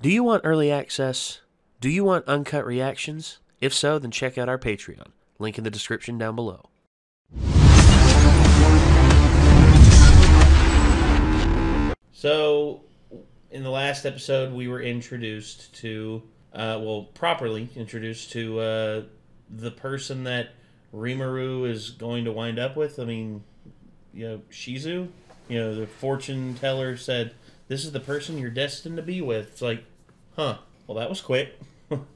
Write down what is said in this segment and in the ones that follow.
Do you want early access? Do you want uncut reactions? If so, then check out our Patreon. Link in the description down below. So, in the last episode, we were introduced to, properly introduced to the person that Rimuru is going to wind up with. I mean, Shizu, the fortune teller said, this is the person you're destined to be with. It's like, huh, well, that was quick.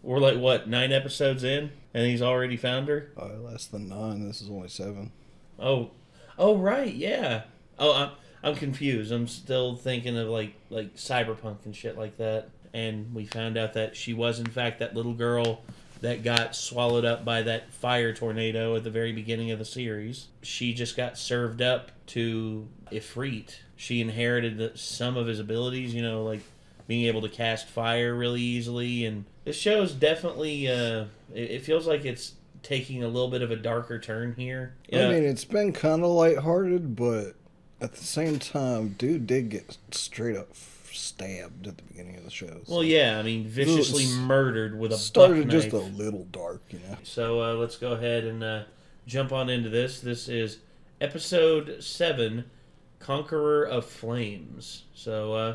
We're like, what, 9 episodes in, and he's already found her? Less than 9. This is only 7. Oh, right, yeah. Oh, I'm confused. I'm still thinking of like Cyberpunk and shit like that. And we found out that she was in fact that little girl that got swallowed up by that fire tornado at the very beginning of the series. She just got served up to Ifrit. She inherited some of his abilities, like being able to cast fire really easily. And this show is definitely, it feels like it's taking a little bit of a darker turn here. I mean, it's been kind of lighthearted, but at the same time, dude did get straight up stabbed at the beginning of the show. So. Well, yeah, I mean, viciously murdered with a started buck knife. Just a little dark, So let's go ahead and jump on into this. This is episode 7, Conqueror of Flames. So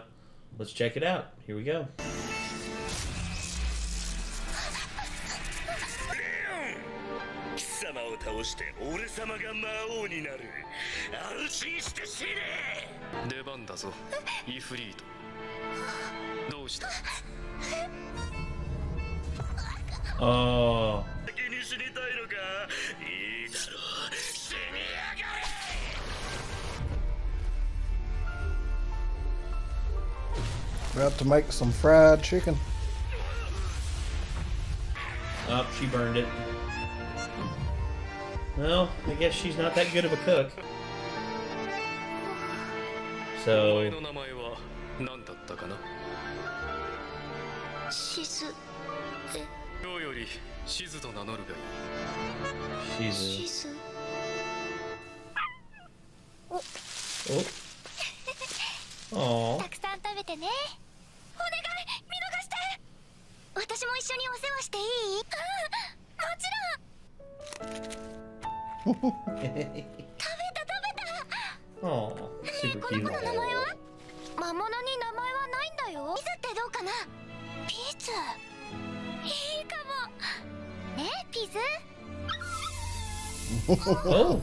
let's check it out. Here we go. Oh. About to make some fried chicken. Oh, she burned it. Well, I guess she's not that good of a cook. So... Shizu. Oh. Oh, super cute. Oh.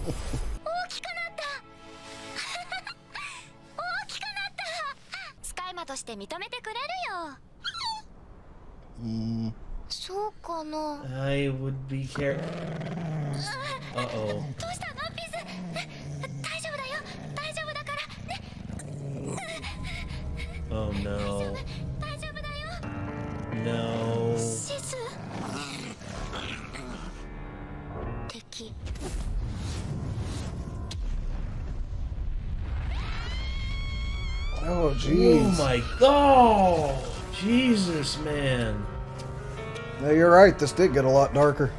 I would be careful. Uh-oh. Oh no. No. Oh, jeez. Oh my god. Jesus, man. No, you're right. This did get a lot darker.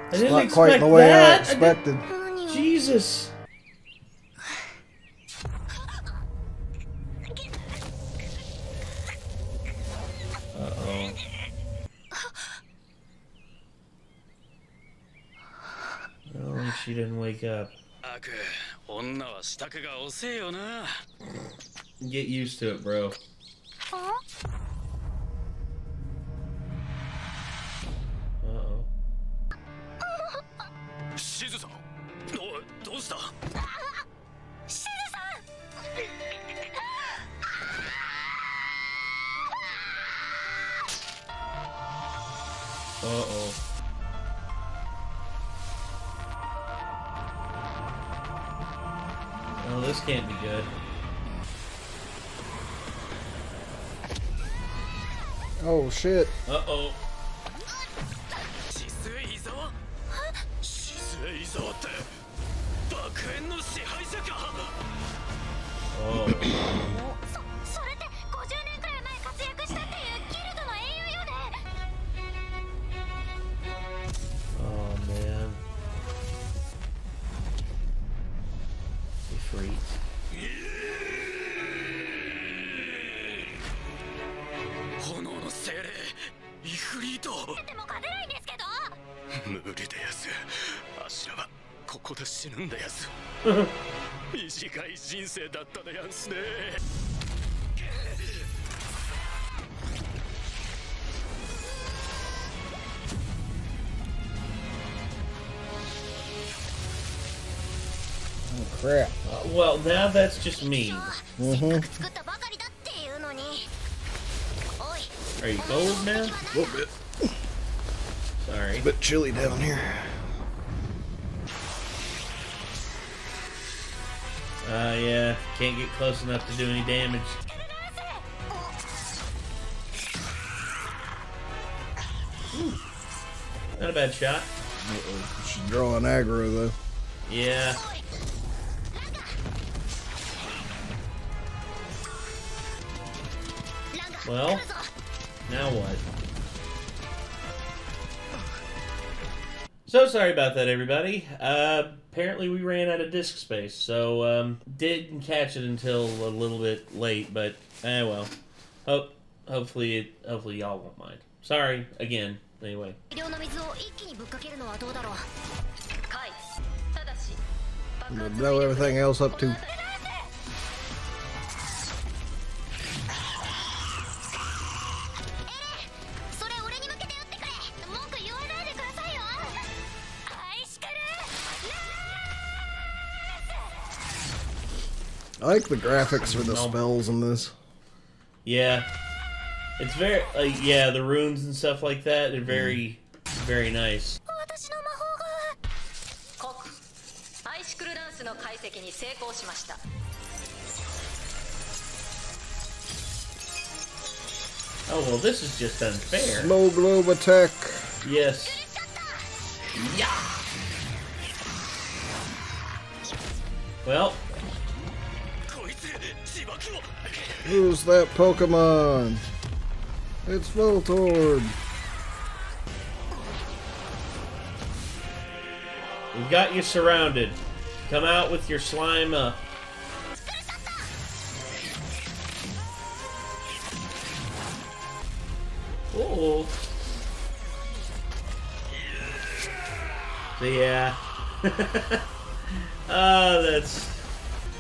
I didn't not expect quite the way that. I expected. Jesus. Uh-oh. Oh, she didn't wake up. Get used to it, bro. Uh-oh. Uh-oh. Oh, this can't be good. Oh, shit. Uh-oh. Oh. Oh, man. You freak. Oh crap. Well, now that's just mean. Are you cold, man? A little bit. Sorry. A bit chilly down here. Yeah. Can't get close enough to do any damage. Ooh. Not a bad shot. She's drawing aggro, though. Yeah. Well, now what? So sorry about that, everybody. Apparently we ran out of disk space, so didn't catch it until a little bit late, but well. Hopefully y'all won't mind. Sorry again. Anyway. Blow everything else up too. I like the graphics for the spells in this. Yeah. It's very, yeah, the runes and stuff like that are very, very nice. Oh, well, this is just unfair. Slow globe attack. Yes. Yeah. Well. Who's that Pokemon? It's Voltorb. We've got you surrounded. Come out with your slime up. Uh-oh. So yeah. That's...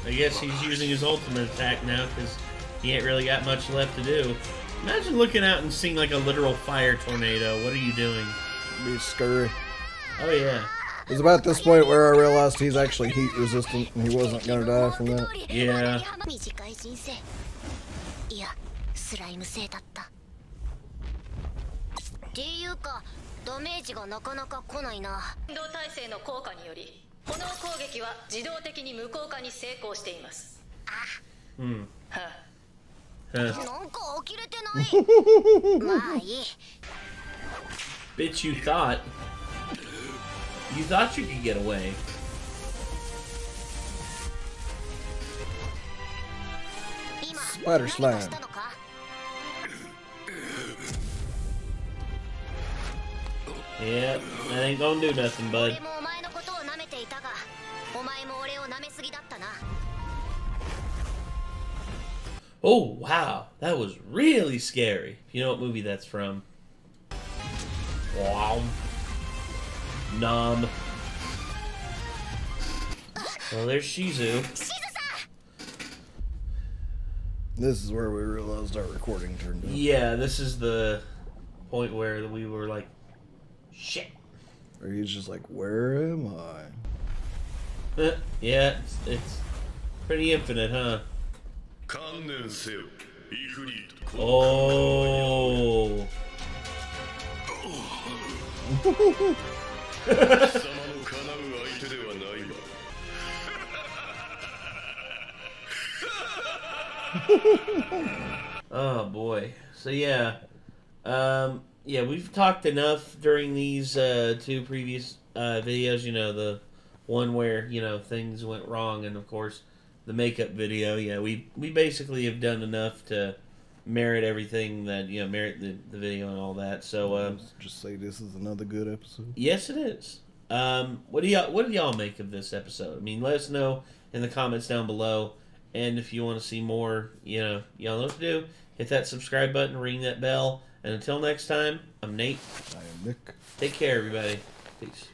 I guess he's using his ultimate attack now because he ain't really got much left to do. Imagine looking out and seeing like a literal fire tornado. What are you doing? Be scurry. Oh yeah. It's about this point where I realized he's actually heat resistant and he wasn't gonna die from that. Yeah. Hmm. Huh. Bitch, you thought you could get away. Spider slime. Yep, that ain't gonna do nothing, bud. Oh, wow. That was really scary. You know what movie that's from? Wow. Nom. Well, there's Shizu. This is where we realized our recording turned out. Yeah, this is the point where we were like, shit. Or he's just like, where am I? Yeah, it's pretty infinite, huh? Oh. Oh boy. So yeah. Yeah, we've talked enough during these two previous videos, you know, the one where, you know, things went wrong, and of course the makeup video. Yeah, we basically have done enough to merit everything that, you know, merit the video and all that. So just say this is another good episode. Yes, it is. What do y'all make of this episode? I mean, let us know in the comments down below. And if you want to see more, y'all know what to do. Hit that subscribe button, ring that bell. And until next time, I'm Nate. I am Nick. Take care, everybody. Peace.